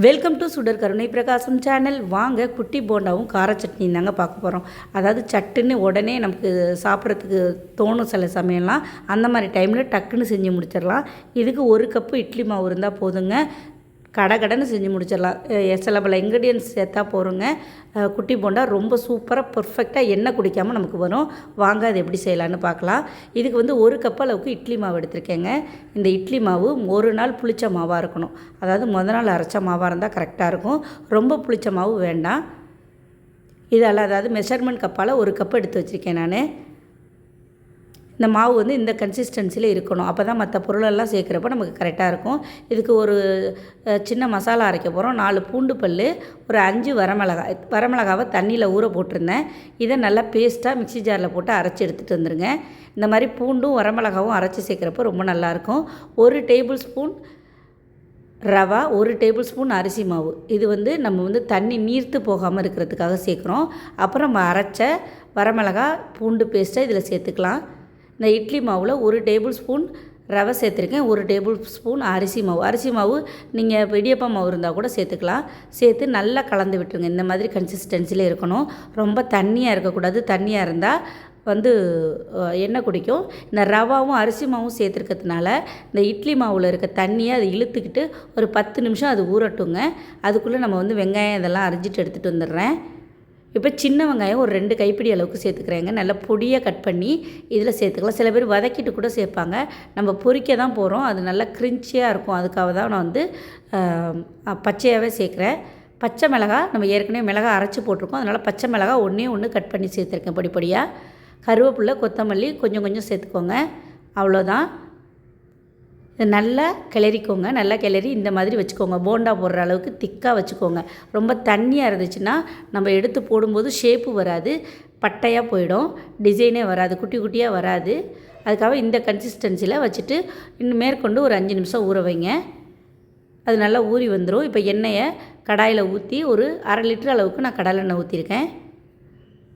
Welcome to சுடர் கருணை பிரகாசம் சேனல். வாங்க குட்டி போண்டாவும் கார சட்னி தாங்க பார்க்க போகிறோம். அதாவது சட்டுன்னு உடனே நமக்கு சாப்பிட்றதுக்கு தோணும் சில சமயம்லாம். அந்த மாதிரி டைமில் டக்குன்னு செஞ்சு முடிச்சிடலாம். இதுக்கு 1 கப்பு இட்லி மாவு இருந்தால் போதுங்க. கடகடன்னு செஞ்சு முடிச்சிடலாம். சில பல இன்க்ரீடியன்ட்ஸ் சேர்த்தா போகிறோங்க. குட்டி போண்டா ரொம்ப சூப்பராக பர்ஃபெக்டாக எண்ணெய் குடிக்காமல் நமக்கு வரும். வாங்க அது எப்படி செய்யலான்னு பார்க்கலாம். இதுக்கு 1 கப் அளவுக்கு இட்லி மாவு எடுத்திருக்கேங்க. இந்த இட்லி மாவு ஒரு நாள் புளிச்ச மாவாக இருக்கணும். அதாவது நாள் அரைச்ச மாவாக இருந்தால் கரெக்டாக இருக்கும். ரொம்ப புளிச்ச மாவு வேண்டாம். இதால் அதாவது மெஷர்மெண்ட் கப்பால் 1 கப் எடுத்து வச்சுருக்கேன் நான். இந்த மாவு இந்த கன்சிஸ்டன்சியில் இருக்கணும். அப்போ தான் மற்ற பொருளெல்லாம் சேர்க்குறப்ப நமக்கு கரெக்டாக இருக்கும். இதுக்கு ஒரு சின்ன மசாலா அரைக்க போகிறோம். 4 பூண்டு பல், ஒரு 5 வரமிளகாவை தண்ணியில் ஊற போட்டிருந்தேன். இதை நல்லா பேஸ்ட்டாக மிக்ஸி ஜாரில் போட்டு அரைச்சி எடுத்துகிட்டு வந்துடுங்க. இந்த மாதிரி பூண்டும் வரமிளகாவும் அரைச்சி சேர்க்குறப்ப ரொம்ப நல்லாயிருக்கும். 1 table spoon rava, 1 table spoon அரிசி மாவு. இது நம்ம தண்ணி நீர்த்து போகாமல் இருக்கிறதுக்காக சேர்க்குறோம். அப்புறம் நம்ம அரைச்ச வரமிளகா பூண்டு பேஸ்ட்டை இதில் சேர்த்துக்கலாம். இந்த இட்லி மாவில் 1 டேபிள் ஸ்பூன் ரவை சேர்த்துருக்கேன். 1 டேபிள் ஸ்பூன் அரிசி மாவு நீங்கள் இடியப்பம் மாவு இருந்தால் கூட சேர்த்துக்கலாம். சேர்த்து நல்லா கலந்து விட்டுருங்க. இந்த மாதிரி கன்சிஸ்டன்சியில் இருக்கணும். ரொம்ப தண்ணியாக இருக்கக்கூடாது. தண்ணியாக இருந்தால் எண்ணெய் குடிக்கும். இந்த ரவாவும் அரிசி மாவும் சேர்த்துருக்கிறதுனால இந்த இட்லி மாவில் இருக்க தண்ணியை அது இழுத்துக்கிட்டு ஒரு 10 நிமிஷம் அது ஊறட்டுங்க. அதுக்குள்ளே நம்ம வெங்காயம் இதெல்லாம் அரிஞ்சிட்டு எடுத்துகிட்டு வந்துடுறேன். இப்போ சின்ன வெங்காயம் ஒரு 2 கைப்பிடி அளவுக்கு சேர்த்துக்கிறேங்க. நல்லா பொடியாக கட் பண்ணி இதில் சேர்த்துக்கலாம். சில பேர் வதக்கிட்டு கூட சேர்ப்பாங்க. நம்ம பொரிக்க தான் போகிறோம். அது நல்லா கிரிஞ்சியாக இருக்கும். அதுக்காக தான் நான் பச்சையாகவே சேர்க்குறேன். பச்சை மிளகாய் நம்ம ஏற்கனவே மிளகாய் அரைச்சி போட்டிருக்கோம். அதனால் பச்சை மிளகாய் ஒன்று கட் பண்ணி சேர்த்துருக்கேன் பொடியாக. கருவேப்பிலை, கொத்தமல்லி கொஞ்சம் சேர்த்துக்கோங்க. அவ்வளோதான். இது நல்லா கிளறிக்கோங்க. நல்லா கிளறி இந்த மாதிரி வச்சுக்கோங்க. போண்டா போடுற அளவுக்கு திக்காக வச்சுக்கோங்க. ரொம்ப தண்ணியாக இருந்துச்சுன்னா நம்ம எடுத்து போடும்போது ஷேப்பு வராது, பட்டையாக போயிடும், டிசைனே வராது, குட்டி குட்டியாக வராது. அதுக்காக இந்த கன்சிஸ்டன்சியில் வச்சுட்டு இன்னும் மேற்கொண்டு ஒரு 5 நிமிஷம் ஊற வைங்க. அது நல்லா ஊறி வந்துடும். இப்போ எண்ணெயை கடாயில் ஊற்றி ஒரு 1/2 லிட்டர் அளவுக்கு நான் கடலெண்ணெய் ஊற்றிருக்கேன்.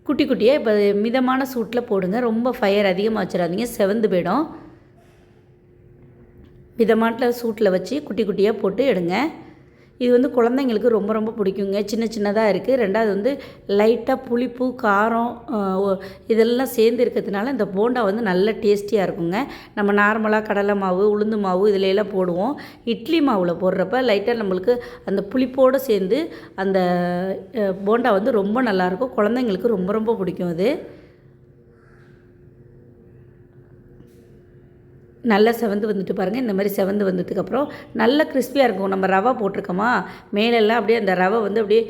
குட்டி குட்டியாக இப்போ மிதமான சூட்டில் போடுங்க. ரொம்ப ஃபயர் அதிகமாக வச்சிடாதீங்க, செவந்து போயிடும். மிதமான சூட்டில் வச்சு குட்டி குட்டியாக போட்டு எடுங்க. இது குழந்தைங்களுக்கு ரொம்ப பிடிக்குங்க. சின்னதாக இருக்குது. ரெண்டாவது லைட்டாக புளிப்பு, காரம் இதெல்லாம் சேர்ந்து இருக்கிறதுனால இந்த போண்டா நல்ல டேஸ்டியாக இருக்குங்க. நம்ம நார்மலாக கடலை மாவு, உளுந்து மாவு இதிலெல்லாம் போடுவோம். இட்லி மாவில் போடுறப்ப லைட்டாக நம்மளுக்கு அந்த புளிப்போடு சேர்ந்து அந்த போண்டா ரொம்ப நல்லாயிருக்கும். குழந்தைங்களுக்கு ரொம்ப பிடிக்கும். அது நல்லா செவந்து வந்துட்டு பாருங்கள். இந்த மாதிரி செவந்து வந்ததுக்கப்புறம் நல்லா கிறிஸ்பியாக இருக்கும். நம்ம ரவை போட்டிருக்கோமா, மேலெல்லாம் அப்படியே அந்த ரவை அப்படியே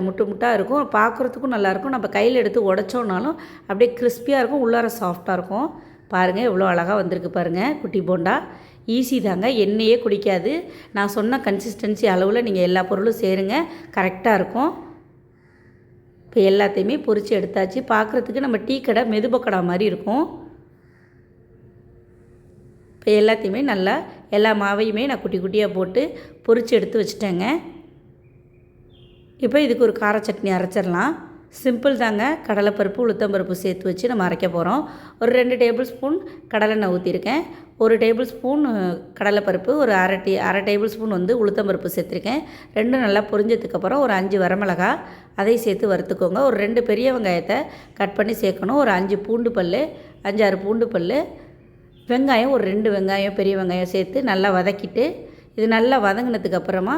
முட்டாக இருக்கும். பார்க்குறதுக்கும் நல்லாயிருக்கும். நம்ம கையில் எடுத்து உடச்சோன்னாலும் அப்படியே கிறிஸ்பியாக இருக்கும். உள்ளார சாஃப்டாக இருக்கும். பாருங்கள் எவ்வளோ அழகாக வந்திருக்கு பாருங்கள். குட்டி போண்டா ஈஸி தாங்க. எண்ணெயே குடிக்காது. நான் சொன்ன கன்சிஸ்டன்சி அளவில் நீங்கள் எல்லா பொருளும் சேருங்க, கரெக்டாக இருக்கும். இப்போ எல்லாத்தையுமே பொரித்து எடுத்தாச்சு. பார்க்குறதுக்கு நம்ம டீ கடை, மெதுபக்கடா மாதிரி இருக்கும். இப்போ எல்லாத்தையுமே நல்லா எல்லா மாவையுமே நான் குட்டி குட்டியாக போட்டு பொரித்து எடுத்து வச்சுட்டேங்க. இப்போ இதுக்கு ஒரு கார சட்னி அரைச்சிடலாம். சிம்பிள் தாங்க. கடலைப்பருப்பு, உளுத்தம்பருப்பு சேர்த்து வச்சு நம்ம அரைக்க போகிறோம். ஒரு 2 டேபிள் ஸ்பூன் கடலெண்ணெய் ஊற்றிருக்கேன். 1 டேபிள் ஸ்பூன் கடலைப்பருப்பு, ஒரு அரை டேபிள் ஸ்பூன் உளுத்தம்பருப்பு சேர்த்துருக்கேன். ரெண்டும் நல்லா பொரிஞ்சதுக்கப்புறம் ஒரு 5 வரமிளகாய் அதை சேர்த்து வறுத்துக்கோங்க. ஒரு 2 பெரிய வெங்காயத்தை கட் பண்ணி சேர்க்கணும். ஒரு 5 பூண்டு பல், 5-6 பூண்டு பல், வெங்காயம் ஒரு 2 வெங்காயம், பெரிய வெங்காயம் சேர்த்து நல்லா வதக்கிட்டு, இது நல்லா வதங்கினதுக்கப்புறமா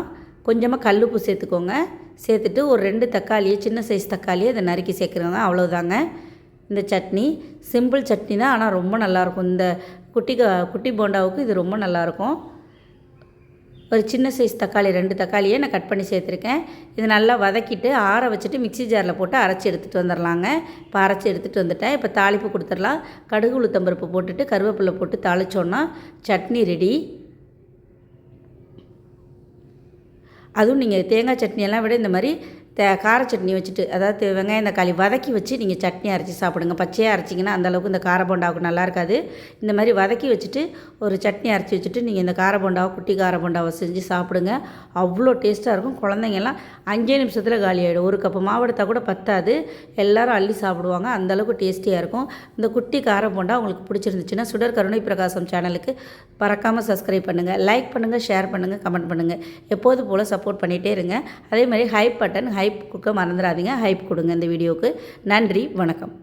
கொஞ்சமாக கல்லுப்பு சேர்த்துக்கோங்க. சேர்த்துட்டு ஒரு 2 தக்காளியை, சின்ன சைஸ் தக்காளியை இதை நறுக்கி சேர்க்குறோங்க. அவ்வளோதாங்க இந்த சட்னி. சிம்பிள் சட்னி தான், ஆனால் ரொம்ப நல்லாயிருக்கும். இந்த குட்டி போண்டாவுக்கு இது ரொம்ப நல்லாயிருக்கும். ஒரு சின்ன சைஸ் தக்காளி, 2 தக்காளியை நான் கட் பண்ணி சேர்த்துருக்கேன். இது நல்லா வதக்கிட்டு ஆற வச்சுட்டு மிக்ஸி ஜாரில் போட்டு அரைச்சி எடுத்துகிட்டு வந்துடலாங்க. இப்போ அரைச்சி எடுத்துகிட்டு வந்துட்டேன். இப்போ தாளிப்பு கொடுத்துடலாம். கடுகு, உளுத்தம்பருப்பு போட்டுட்டு கருவேப்பிலை போட்டு தாளித்தோன்னா சட்னி ரெடி. அதுவும் நீங்கள் தேங்காய் சட்னியெல்லாம் விட இந்த மாதிரி கார சட்னி வச்சுட்டு, அதாவது வெங்காயம் தக்காளி வதக்கி வச்சு நீங்கள் சட்னி அரைச்சி சாப்பிடுங்க. பச்சையாக அரைச்சிங்கன்னா அந்தளவுக்கு இந்த கார போண்டாவுக்கு நல்லா இருக்காது. இந்த மாதிரி வதக்கி வச்சுட்டு ஒரு சட்னி அரைச்சி வச்சுட்டு நீங்கள் இந்த கார போண்டாவை குட்டி கார போண்டாவை செஞ்சு சாப்பிடுங்க. அவ்வளோ டேஸ்ட்டாக இருக்கும். குழந்தைங்கெல்லாம் 5 நிமிஷத்தில் காலி ஆகிடும். ஒரு கப்பு மாவு எடுத்தால் கூட பத்தாது, எல்லோரும் அள்ளி சாப்பிடுவாங்க. அந்தளவுக்கு டேஸ்டியாக இருக்கும். இந்த குட்டி கார போண்டா உங்களுக்கு பிடிச்சிருந்துச்சுன்னா சுடர் கருணை பிரகாசம் சேனலுக்கு மறக்காமல் சப்ஸ்கிரைப் பண்ணுங்கள், லைக் பண்ணுங்கள், ஷேர் பண்ணுங்கள், கமெண்ட் பண்ணுங்கள். எப்போது போல் சப்போர்ட் பண்ணிகிட்டே இருங்க. அதே மாதிரி ஹைப் பட்டன் ஹைப் கொடுக்க மறந்துடாதீங்க. ஹைப் கொடுங்க இந்த வீடியோவுக்கு. நன்றி, வணக்கம்.